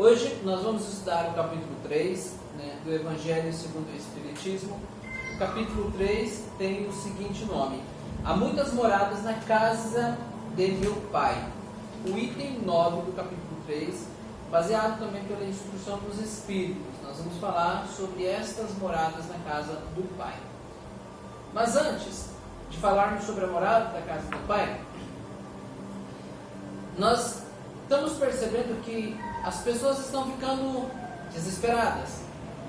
Hoje nós vamos estudar o capítulo 3, do Evangelho segundo o Espiritismo. O capítulo 3 tem o seguinte nome: Há muitas moradas na casa de meu Pai. O item 9 do capítulo 3, baseado também pela instrução dos Espíritos. Nós vamos falar sobre estas moradas na casa do Pai. Mas antes de falarmos sobre a morada da casa do Pai, nós estamos percebendo que as pessoas estão ficando desesperadas,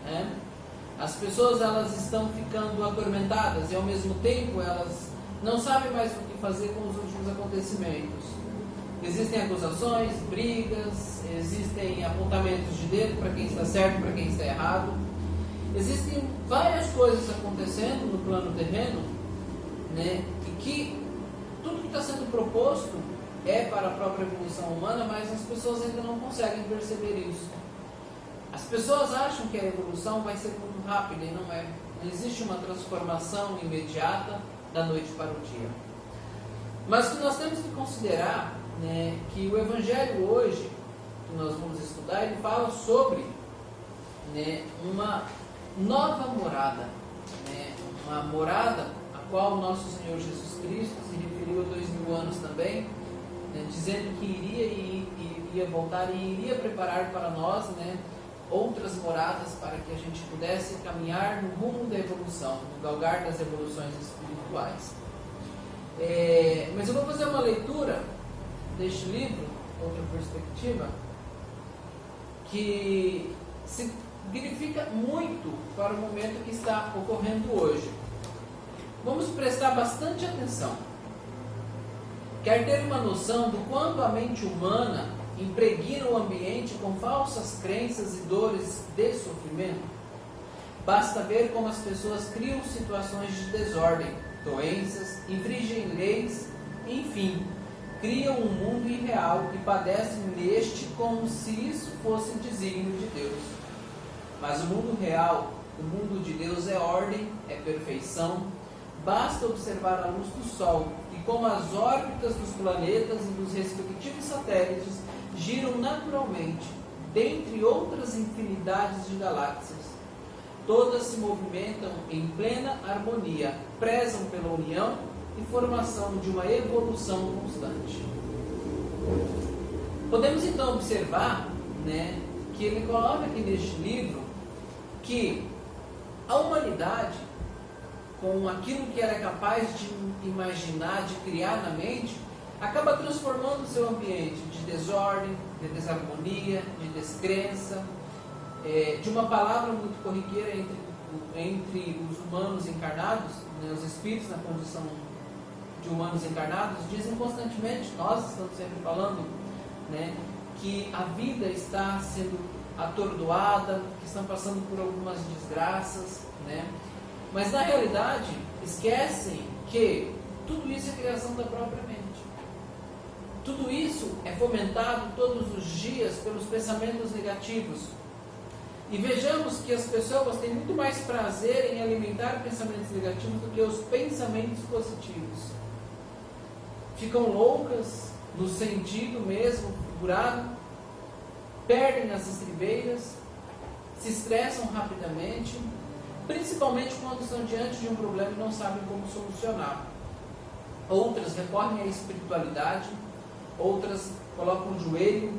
né? As pessoas elas estão ficando atormentadas e ao mesmo tempo elas não sabem mais o que fazer com os últimos acontecimentos. Existem acusações, brigas, existem apontamentos de dedo para quem está certo, para quem está errado. Existem várias coisas acontecendo no plano terreno, né? E que tudo que está sendo proposto é para a própria evolução humana, mas as pessoas ainda não conseguem perceber isso. As pessoas acham que a evolução vai ser muito rápida e não é. Não existe uma transformação imediata da noite para o dia. Mas que nós temos que considerar, né, que o Evangelho hoje, que nós vamos estudar, ele fala sobre, né, uma nova morada, né, uma morada a qual o nosso Senhor Jesus Cristo se referiu há 2000 anos também, né, dizendo que iria voltar e iria preparar para nós, né, outras moradas para que a gente pudesse caminhar no rumo da evolução, no galgar das evoluções espirituais. Mas eu vou fazer uma leitura deste livro, outra perspectiva, que significa muito para o momento que está ocorrendo hoje. Vamos prestar bastante atenção. Quer ter uma noção do quanto a mente humana impregna o ambiente com falsas crenças e dores de sofrimento? Basta ver como as pessoas criam situações de desordem, doenças, infringem leis, enfim, criam um mundo irreal e padecem neste como se isso fosse desígnio de Deus. Mas o mundo real, o mundo de Deus é ordem, é perfeição. Basta observar a luz do Sol e como as órbitas dos planetas e dos respectivos satélites giram naturalmente, dentre outras infinidades de galáxias. Todas se movimentam em plena harmonia, prezam pela união e formação de uma evolução constante. Podemos então observar, né, que ele coloca aqui neste livro que a humanidade, com aquilo que ela é capaz de imaginar, de criar na mente, acaba transformando o seu ambiente de desordem, de desarmonia, de descrença, de uma palavra muito corriqueira entre os humanos encarnados, né, os espíritos na condição de humanos encarnados, dizem constantemente, nós estamos sempre falando, né, que a vida está sendo atordoada, que estão passando por algumas desgraças, né? Mas na realidade esquecem que tudo isso é criação da própria mente. Tudo isso é fomentado todos os dias pelos pensamentos negativos. E vejamos que as pessoas têm muito mais prazer em alimentar pensamentos negativos do que os pensamentos positivos. Ficam loucas no sentido mesmo figurado, perdem as estribeiras, se estressam rapidamente, principalmente quando estão diante de um problema e não sabem como solucionar. Outras recorrem à espiritualidade, outras colocam o joelho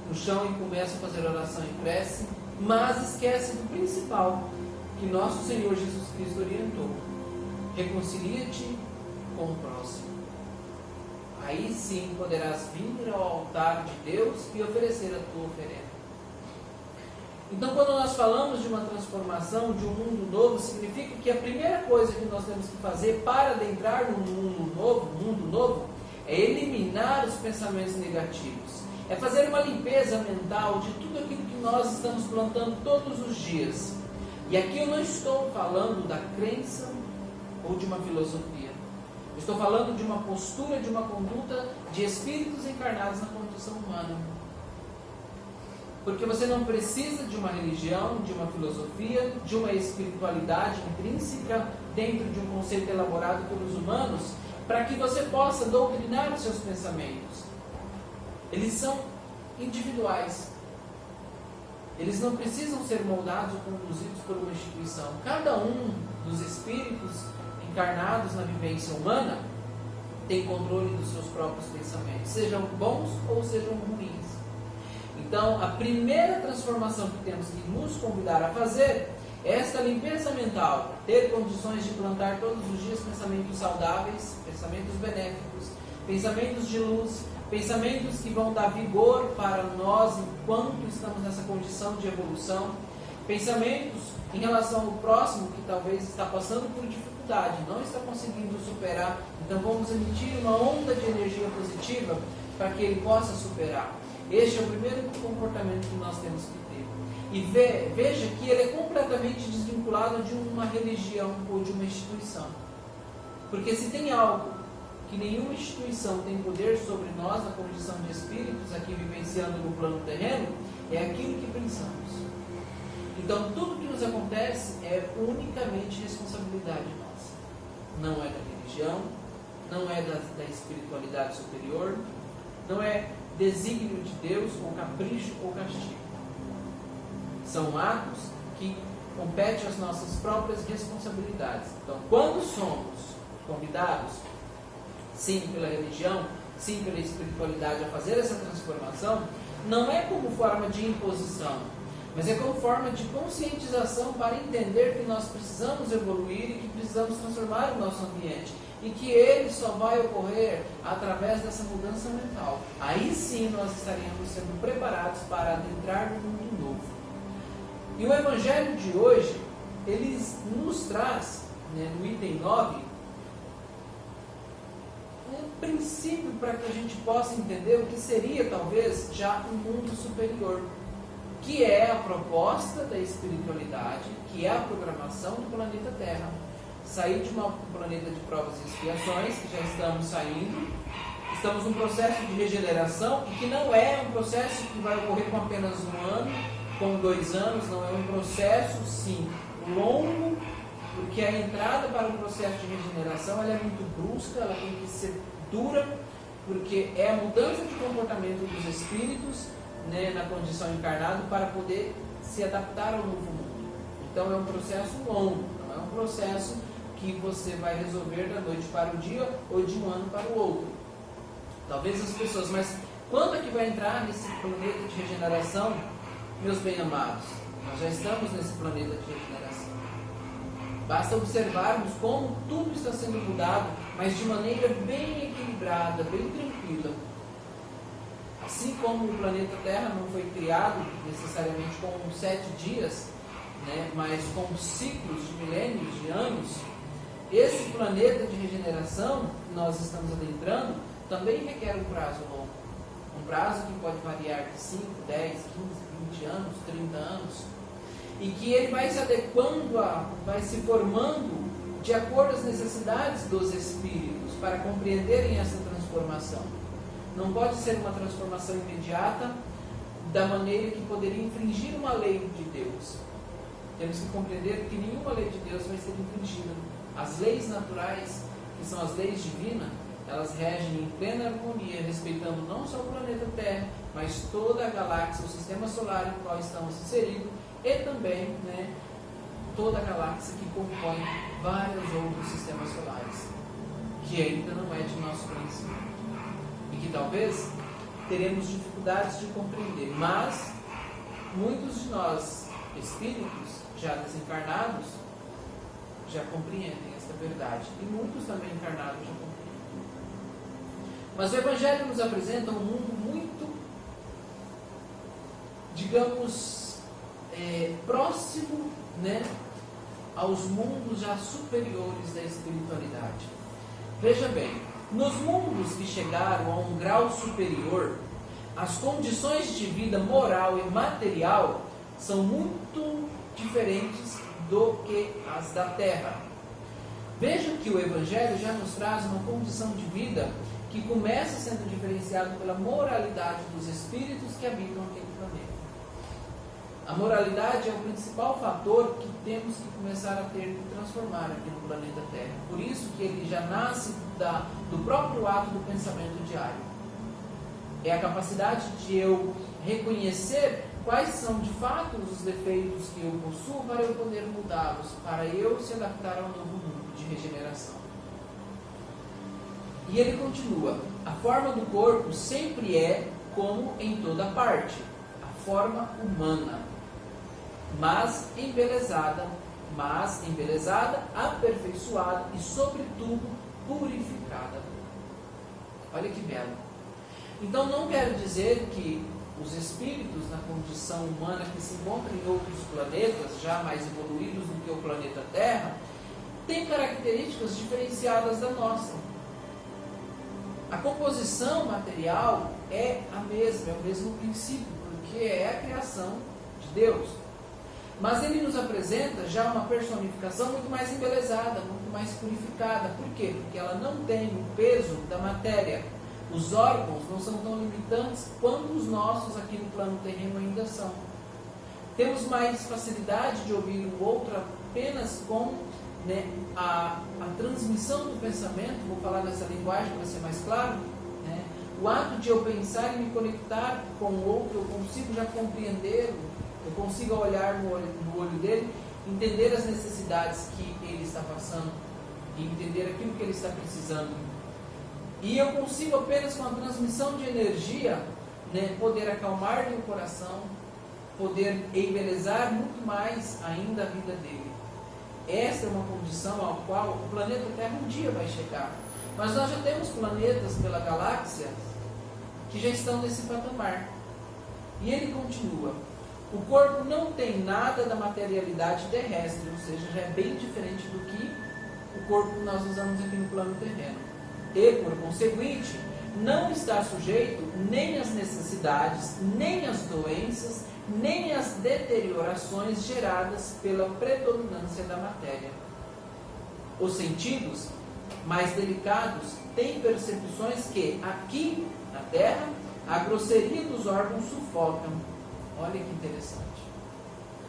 no chão e começam a fazer oração e prece, mas esquecem do principal que nosso Senhor Jesus Cristo orientou: reconcilia-te com o próximo. Aí sim poderás vir ao altar de Deus e oferecer a tua oferenda. Então, quando nós falamos de uma transformação, de um mundo novo, significa que a primeira coisa que nós temos que fazer para adentrar no mundo novo, é eliminar os pensamentos negativos. É fazer uma limpeza mental de tudo aquilo que nós estamos plantando todos os dias. E aqui eu não estou falando da crença ou de uma filosofia. Eu estou falando de uma postura, de uma conduta de espíritos encarnados na condição humana. Porque você não precisa de uma religião, de uma filosofia, de uma espiritualidade intrínseca dentro de um conceito elaborado pelos humanos para que você possa doutrinar os seus pensamentos. Eles são individuais. Eles não precisam ser moldados ou conduzidos por uma instituição. Cada um dos espíritos encarnados na vivência humana tem controle dos seus próprios pensamentos, sejam bons ou sejam ruins. Então, a primeira transformação que temos que nos convidar a fazer é esta limpeza mental, ter condições de plantar todos os dias pensamentos saudáveis, pensamentos benéficos, pensamentos de luz, pensamentos que vão dar vigor para nós enquanto estamos nessa condição de evolução, pensamentos em relação ao próximo que talvez está passando por dificuldade, não está conseguindo superar, então vamos emitir uma onda de energia positiva para que ele possa superar. Este é o primeiro comportamento que nós temos que ter. E veja que ele é completamente desvinculado de uma religião ou de uma instituição. Porque se tem algo que nenhuma instituição tem poder sobre nós na condição de espíritos aqui vivenciando no plano terreno, é aquilo que pensamos. Então tudo que nos acontece é unicamente responsabilidade nossa. Não é da religião, não é da espiritualidade superior, não é desígnio de Deus, ou capricho ou castigo. São atos que competem às nossas próprias responsabilidades. Então, quando somos convidados, sim pela religião, sim pela espiritualidade, a fazer essa transformação, não é como forma de imposição, mas é como forma de conscientização para entender que nós precisamos evoluir e que precisamos transformar o nosso ambiente. E que ele só vai ocorrer através dessa mudança mental. Aí sim nós estaremos sendo preparados para adentrar no mundo novo. E o Evangelho de hoje, ele nos traz, no item 9, um princípio para que a gente possa entender o que seria talvez já um mundo superior, que é a proposta da espiritualidade, que é a programação do planeta Terra. Sair de um planeta de provas e expiações, que já estamos saindo, estamos num processo de regeneração, e que não é um processo que vai ocorrer com apenas 1 ano, com 2 anos, não é um processo, sim, longo, porque a entrada para o processo de regeneração ela é muito brusca, ela tem que ser dura, porque é a mudança de comportamento dos espíritos, na condição encarnada, para poder se adaptar ao novo mundo. Então é um processo longo, não é um processo que você vai resolver da noite para o dia ou de um ano para o outro. Talvez as pessoas, mas quando é que vai entrar nesse planeta de regeneração, meus bem-amados? Nós já estamos nesse planeta de regeneração. Basta observarmos como tudo está sendo mudado, mas de maneira bem equilibrada, bem tranquila. Assim como o planeta Terra não foi criado necessariamente com 7 dias, mas com ciclos de milênios, de anos, esse planeta de regeneração que nós estamos adentrando também requer um prazo longo. Um prazo que pode variar de 5, 10, 15, 20 anos, 30 anos. E que ele vai se adequando, vai se formando de acordo às necessidades dos espíritos para compreenderem essa transformação. Não pode ser uma transformação imediata da maneira que poderia infringir uma lei de Deus. Temos que compreender que nenhuma lei de Deus vai ser infringida. As leis naturais, que são as leis divinas, elas regem em plena harmonia, respeitando não só o planeta Terra, mas toda a galáxia, o sistema solar em qual estamos inseridos, e também toda a galáxia que compõe vários outros sistemas solares, que ainda não é de nosso conhecimento. E que talvez teremos dificuldades de compreender, mas muitos de nós, espíritos já desencarnados, já compreendem esta verdade, e muitos também encarnados já compreendem. Mas o Evangelho nos apresenta um mundo muito, digamos, próximo, aos mundos já superiores da espiritualidade. Veja bem, nos mundos que chegaram a um grau superior, as condições de vida moral e material são muito diferentes do que as da Terra. Vejam que o Evangelho já nos traz uma condição de vida que começa sendo diferenciado pela moralidade dos espíritos que habitam aquele planeta. A moralidade é o principal fator que temos que começar a ter que transformar aqui no planeta Terra. Por isso que ele já nasce do próprio ato do pensamento diário. É a capacidade de eu reconhecer quais são de fato os defeitos que eu possuo para eu poder mudá-los, para eu se adaptar ao novo mundo de regeneração. E ele continua: a forma do corpo sempre é como em toda parte, a forma humana, mas embelezada, aperfeiçoada e, sobretudo, purificada. Olha que belo. Então não quer dizer que os espíritos na condição humana que se encontram em outros planetas, já mais evoluídos do que o planeta Terra, têm características diferenciadas da nossa. A composição material é a mesma, é o mesmo princípio, porque é a criação de Deus. Mas ele nos apresenta já uma personificação muito mais embelezada, muito mais purificada. Por quê? Porque ela não tem o peso da matéria. Os órgãos não são tão limitantes quanto os nossos aqui no plano terreno ainda são. Temos mais facilidade de ouvir o outro apenas com a transmissão do pensamento. Vou falar nessa linguagem para ser mais claro. O ato de eu pensar e me conectar com o outro, eu consigo já compreendê-lo, eu consigo olhar no olho dele, entender as necessidades que ele está passando e entender aquilo que ele está precisando. E eu consigo apenas com a transmissão de energia, poder acalmar-lhe o coração, poder embelezar muito mais ainda a vida dele. Esta é uma condição ao qual o planeta Terra um dia vai chegar. Mas nós já temos planetas pela galáxia que já estão nesse patamar. E ele continua: o corpo não tem nada da materialidade terrestre, ou seja, já é bem diferente do que o corpo que nós usamos aqui no plano terreno. E, por conseguinte, não está sujeito nem às necessidades, nem às doenças, nem às deteriorações geradas pela predominância da matéria. Os sentidos mais delicados têm percepções que, aqui na Terra, a grosseria dos órgãos sufocam. Olha que interessante.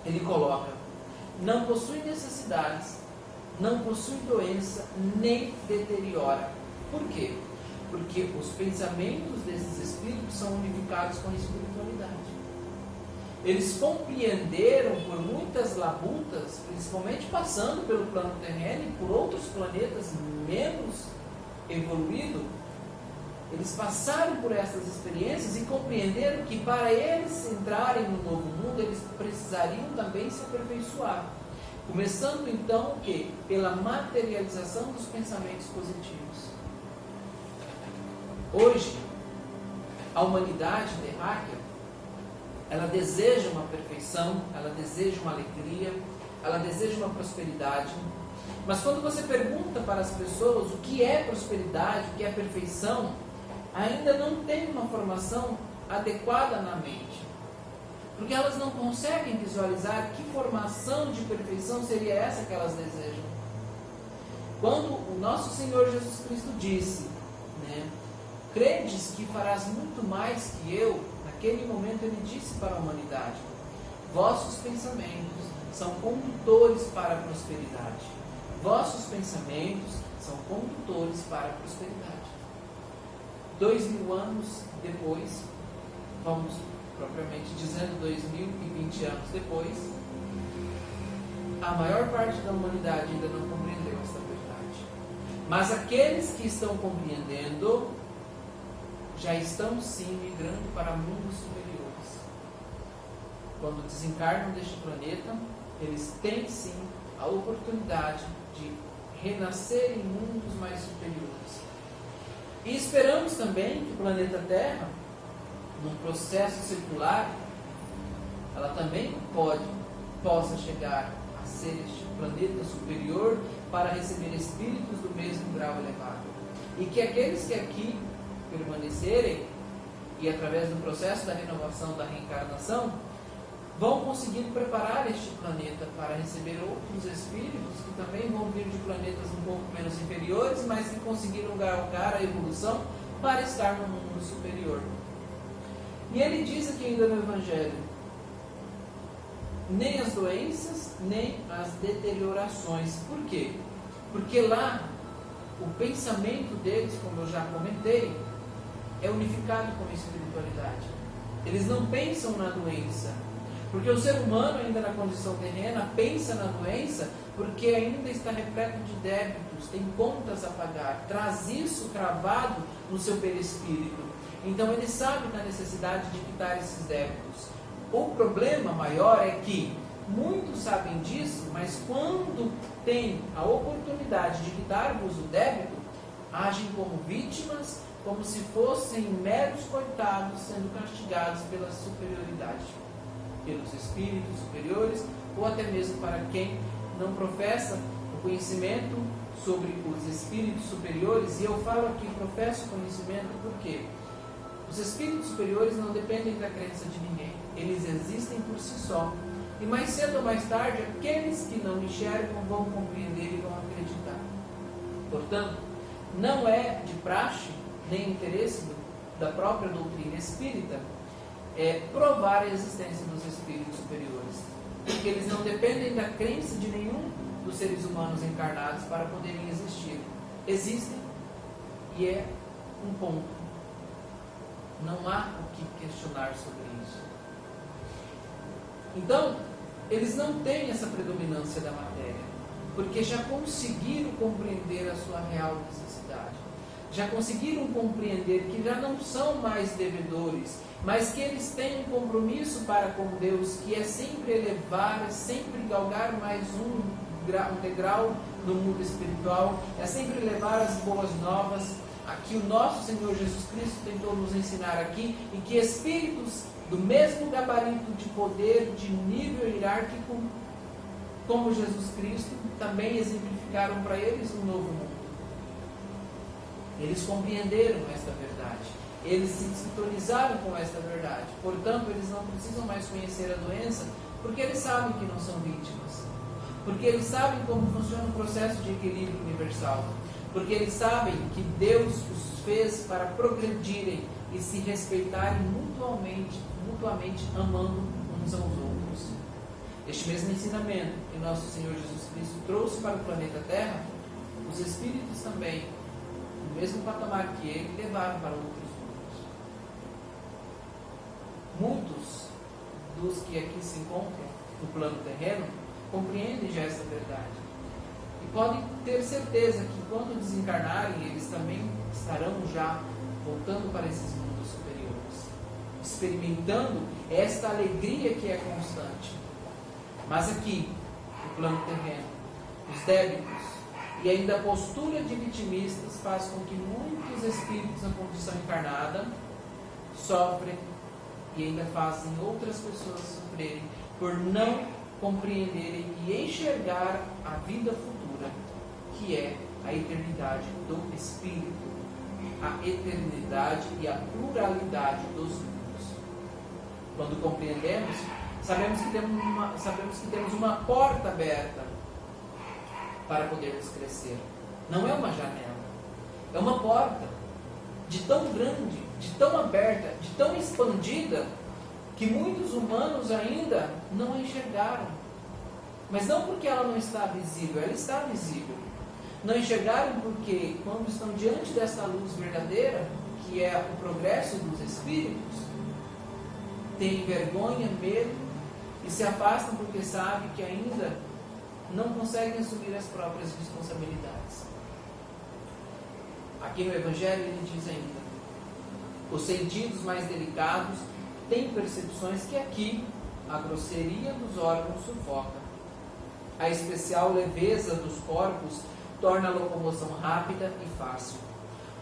Ele coloca: não possui necessidades, não possui doença, nem deteriora. Por quê? Porque os pensamentos desses espíritos são unificados com a espiritualidade. Eles compreenderam por muitas labutas, principalmente passando pelo plano terreno e por outros planetas menos evoluídos, eles passaram por essas experiências e compreenderam que para eles entrarem no novo mundo, eles precisariam também se aperfeiçoar. Começando então o quê? Pela materialização dos pensamentos positivos. Hoje, a humanidade terráquea, ela deseja uma perfeição, ela deseja uma alegria, ela deseja uma prosperidade. Mas quando você pergunta para as pessoas o que é prosperidade, o que é perfeição, ainda não tem uma formação adequada na mente. Porque elas não conseguem visualizar que formação de perfeição seria essa que elas desejam. Quando o nosso Senhor Jesus Cristo disse, credes que farás muito mais que eu, naquele momento ele disse para a humanidade: vossos pensamentos são condutores para a prosperidade. Vossos pensamentos são condutores para a prosperidade. 2000 anos depois, vamos propriamente dizendo 2020 anos depois, a maior parte da humanidade ainda não compreendeu esta verdade. Mas aqueles que estão compreendendo já estão sim migrando para mundos superiores. Quando desencarnam deste planeta, eles têm sim a oportunidade de renascer em mundos mais superiores. E esperamos também que o planeta Terra, num processo circular, ela também possa chegar a ser este planeta superior para receber espíritos do mesmo grau elevado. E que aqueles que aqui permanecerem, e através do processo da renovação da reencarnação, vão conseguir preparar este planeta para receber outros espíritos que também vão vir de planetas um pouco menos inferiores, mas que conseguiram galgar a evolução para estar no mundo superior. E ele diz aqui ainda no Evangelho: nem as doenças, nem as deteriorações. Por quê? Porque lá o pensamento deles, como eu já comentei, é unificado com a espiritualidade. Eles não pensam na doença. Porque o ser humano, ainda na condição terrena, pensa na doença porque ainda está repleto de débitos, tem contas a pagar, traz isso cravado no seu perispírito. Então ele sabe da necessidade de quitar esses débitos. O problema maior é que muitos sabem disso, mas quando tem a oportunidade de quitar-vos o débito, agem como vítimas, como se fossem meros coitados sendo castigados pela superioridade, pelos espíritos superiores, ou até mesmo para quem não professa o conhecimento sobre os espíritos superiores. E eu falo aqui, professo conhecimento, porque os espíritos superiores não dependem da crença de ninguém, eles existem por si só. E mais cedo ou mais tarde, aqueles que não enxergam vão compreender e vão acreditar. Portanto, não é de praxe, nem interesse da própria doutrina espírita, provar a existência dos espíritos superiores. Porque eles não dependem da crença de nenhum dos seres humanos encarnados para poderem existir. Existem e é um ponto. Não há o que questionar sobre isso. Então, eles não têm essa predominância da matéria, porque já conseguiram compreender a sua real necessidade. Já conseguiram compreender que já não são mais devedores, mas que eles têm um compromisso para com Deus, que é sempre elevar, é sempre galgar mais um degrau no mundo espiritual, é sempre levar as boas novas, aqui o nosso Senhor Jesus Cristo tentou nos ensinar aqui, e que espíritos do mesmo gabarito de poder, de nível hierárquico, como Jesus Cristo, também exemplificaram para eles um novo mundo. Eles compreenderam esta verdade, eles se sintonizaram com esta verdade, portanto eles não precisam mais conhecer a doença, porque eles sabem que não são vítimas, porque eles sabem como funciona o processo de equilíbrio universal, porque eles sabem que Deus os fez para progredirem e se respeitarem mutuamente amando uns aos outros. Este mesmo ensinamento que nosso Senhor Jesus Cristo trouxe para o planeta Terra, os espíritos também, no mesmo patamar que ele, levaram para outros mundos. Muitos dos que aqui se encontram no plano terreno compreendem já essa verdade. E podem ter certeza que quando desencarnarem, eles também estarão já voltando para esses mundos superiores, experimentando esta alegria que é constante. Mas aqui, no plano terreno, os débitos e ainda a postura de vitimistas faz com que muitos espíritos na condição encarnada sofrem e ainda fazem outras pessoas sofrerem por não compreenderem e enxergar a vida futura, que é a eternidade do Espírito, a eternidade e a pluralidade dos mundos. Quando compreendemos, sabemos que temos uma porta aberta para podermos crescer. Não é uma janela, é uma porta de tão grande, de tão aberta, de tão expandida, que muitos humanos ainda não a enxergaram. Mas não porque ela não está visível, ela está visível. Não enxergaram porque, quando estão diante desta luz verdadeira, que é o progresso dos espíritos, têm vergonha, medo e se afastam porque sabem que ainda não conseguem assumir as próprias responsabilidades. Aqui no Evangelho ele diz ainda: os sentidos mais delicados têm percepções que aqui a grosseria dos órgãos sufoca. A especial leveza dos corpos torna a locomoção rápida e fácil.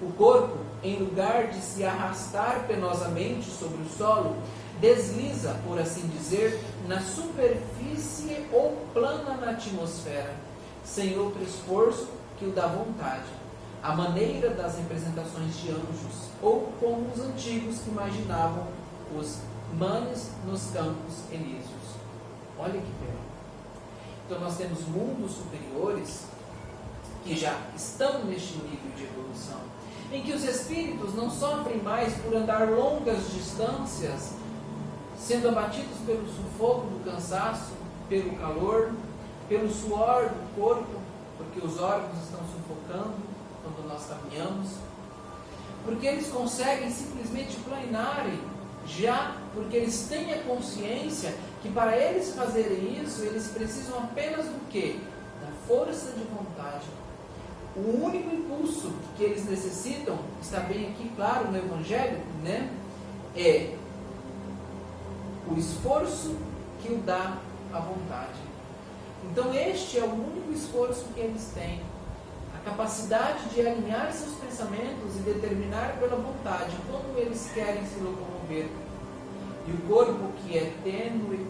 O corpo, em lugar de se arrastar penosamente sobre o solo, desliza, por assim dizer, na superfície ou plana na atmosfera, sem outro esforço que o da vontade, à maneira das representações de anjos, ou como os antigos que imaginavam os manes nos campos elíseos. Olha que belo. Então nós temos mundos superiores que já estão neste nível de evolução, em que os espíritos não sofrem mais por andar longas distâncias, sendo abatidos pelo sufoco do cansaço, pelo calor, pelo suor do corpo, porque os órgãos estão sufocando quando nós caminhamos, porque eles conseguem simplesmente planarem já porque eles têm a consciência que para eles fazerem isso, eles precisam apenas do quê? Da força de vontade. O único impulso que eles necessitam, está bem aqui claro no Evangelho, né? É o esforço que o dá a vontade. Então este é o único esforço que eles têm. A capacidade de alinhar seus pensamentos e determinar pela vontade como eles querem se locomover. E o corpo que é tênue,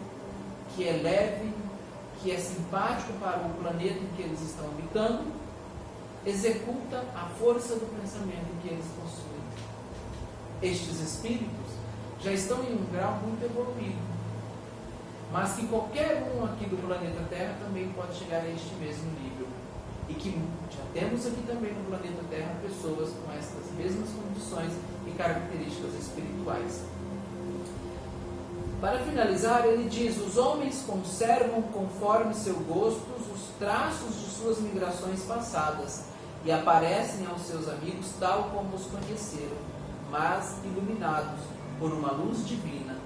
que é leve, que é simpático para o planeta em que eles estão habitando, executa a força do pensamento que eles possuem. Estes espíritos já estão em um grau muito evoluído, mas que qualquer um aqui do planeta Terra também pode chegar a este mesmo nível. E que já temos aqui também no planeta Terra pessoas com estas mesmas condições e características espirituais. Para finalizar, ele diz: os homens conservam conforme seu gosto os traços de suas migrações passadas e aparecem aos seus amigos tal como os conheceram, mas iluminados por uma luz divina,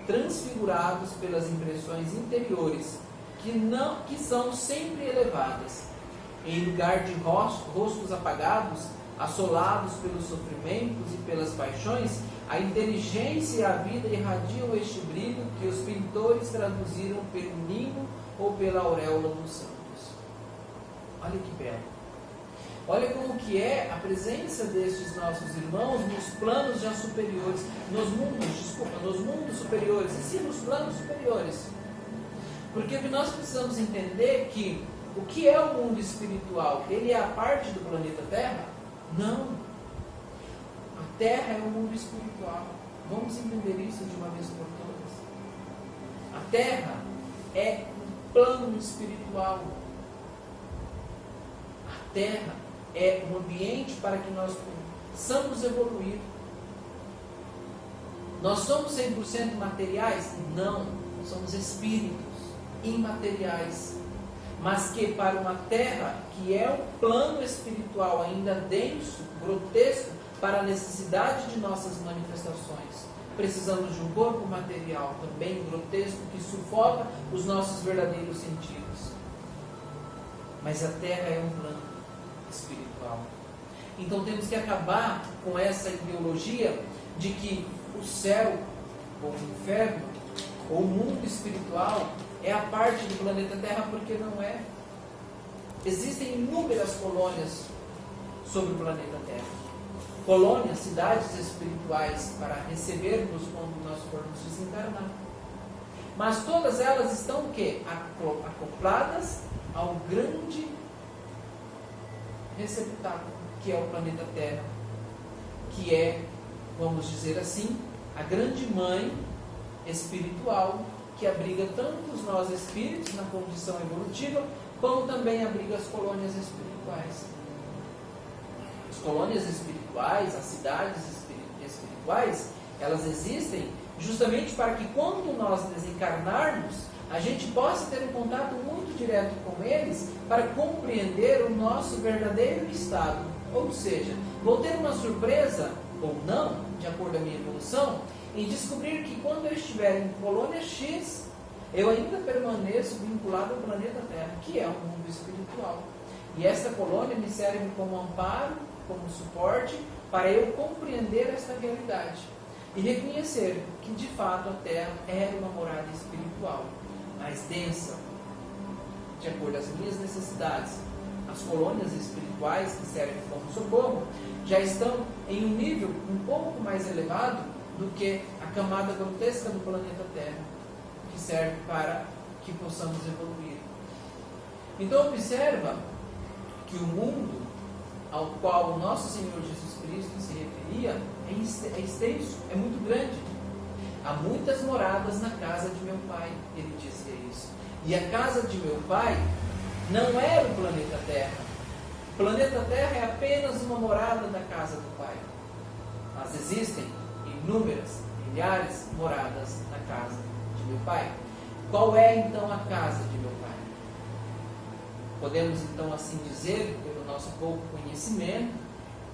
transfigurados pelas impressões interiores que são sempre elevadas. Em lugar de rostos apagados, assolados pelos sofrimentos e pelas paixões, a inteligência e a vida irradiam este brilho que os pintores traduziram pelo ninho ou pela auréola dos santos. Olha que belo. Olha como que é a presença destes nossos irmãos nos planos já superiores, nos mundos superiores, e sim nos planos superiores. Porque nós precisamos entender que o que é o mundo espiritual? Ele é a parte do planeta Terra? Não. A Terra é o mundo espiritual. Vamos entender isso de uma vez por todas. A Terra é um plano espiritual. A Terra é um ambiente para que nós possamos evoluir. Nós somos 100% materiais? Não. Somos espíritos imateriais. Mas que para uma terra que é um plano espiritual ainda denso, grotesco, para a necessidade de nossas manifestações, precisamos de um corpo material também grotesco que sufoca os nossos verdadeiros sentidos. Mas a terra é um plano espiritual. Então temos que acabar com essa ideologia de que o céu, ou o inferno, ou o mundo espiritual é a parte do planeta Terra, porque não é. Existem inúmeras colônias sobre o planeta Terra. Colônias, cidades espirituais para recebermos quando nós formos desencarnar. Mas todas elas estão o quê? Acopladas ao grande receptáculo que é o planeta Terra, que é, vamos dizer assim, a grande mãe espiritual que abriga tanto os nós espíritos na condição evolutiva, como também abriga as colônias espirituais. As colônias espirituais, as cidades espirituais, elas existem justamente para que quando nós desencarnarmos, a gente possa ter um contato muito direto com eles para compreender o nosso verdadeiro estado. Ou seja, vou ter uma surpresa, ou não, de acordo com a minha evolução, em descobrir que quando eu estiver em colônia X, eu ainda permaneço vinculado ao planeta Terra, que é um mundo espiritual. E essa colônia me serve como amparo, como suporte, para eu compreender esta realidade e reconhecer que de fato a Terra era uma morada espiritual, mais densa, de acordo com as minhas necessidades. As colônias espirituais que servem como socorro já estão em um nível um pouco mais elevado do que a camada grotesca do planeta Terra, que serve para que possamos evoluir. Então observa que o mundo ao qual o nosso Senhor Jesus Cristo se referia é extenso, é muito grande. Há muitas moradas na casa de meu Pai, ele dizia isso. E a casa de meu Pai não era o planeta Terra. O planeta Terra é apenas uma morada da casa do Pai. Mas existem inúmeras, milhares de moradas na casa de meu Pai. Qual é então a casa de meu Pai? Podemos então assim dizer, pelo nosso pouco conhecimento,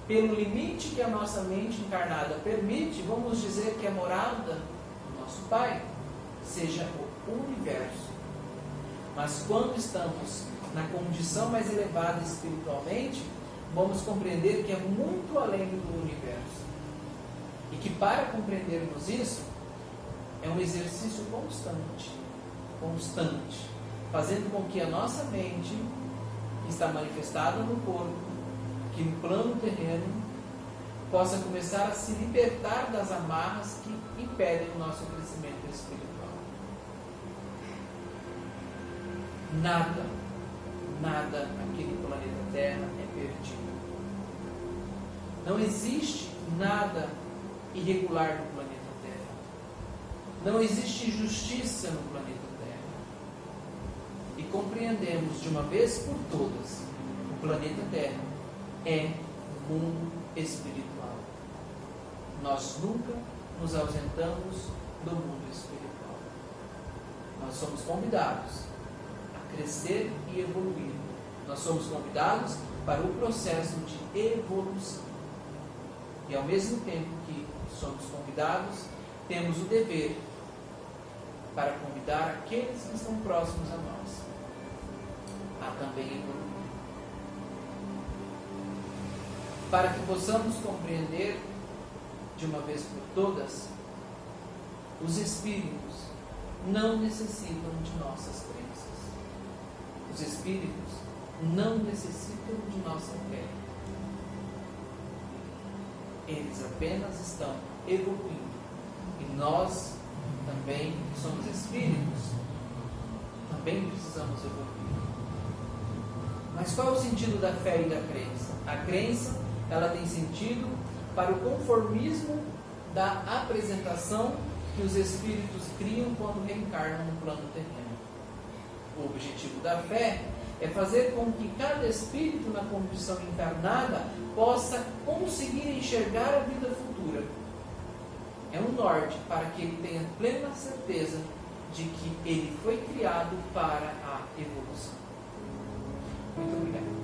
pelo limite que a nossa mente encarnada permite, vamos dizer que a morada do nosso Pai seja o universo. Mas quando estamos na condição mais elevada espiritualmente, vamos compreender que é muito além do universo. E que para compreendermos isso, é um exercício constante, fazendo com que a nossa mente, que está manifestada no corpo, que no plano terreno, possa começar a se libertar das amarras que impedem o nosso crescimento espiritual. Nada aqui no planeta Terra é perdido. Não existe nada irregular no planeta Terra. Não existe injustiça no planeta Terra. E compreendemos de uma vez por todas, o planeta Terra é mundo espiritual. Nós nunca nos ausentamos do mundo espiritual. Nós somos convidados a crescer e evoluir. Nós somos convidados para o processo de evolução. E ao mesmo tempo que somos convidados, temos o dever para convidar aqueles que estão próximos a nós a também evoluir. Para que possamos compreender de uma vez por todas, os espíritos não necessitam de nossas crenças. Os espíritos não necessitam de nossa fé. Eles apenas estão evoluindo. E nós também somos espíritos, também precisamos evoluir. Mas qual é o sentido da fé e da crença? A crença, ela tem sentido para o conformismo da apresentação que os espíritos criam quando reencarnam no plano terreno. O objetivo da fé é fazer com que cada espírito na condição encarnada possa conseguir enxergar a vida futura. É um norte para que ele tenha plena certeza de que ele foi criado para a evolução. Muito obrigado.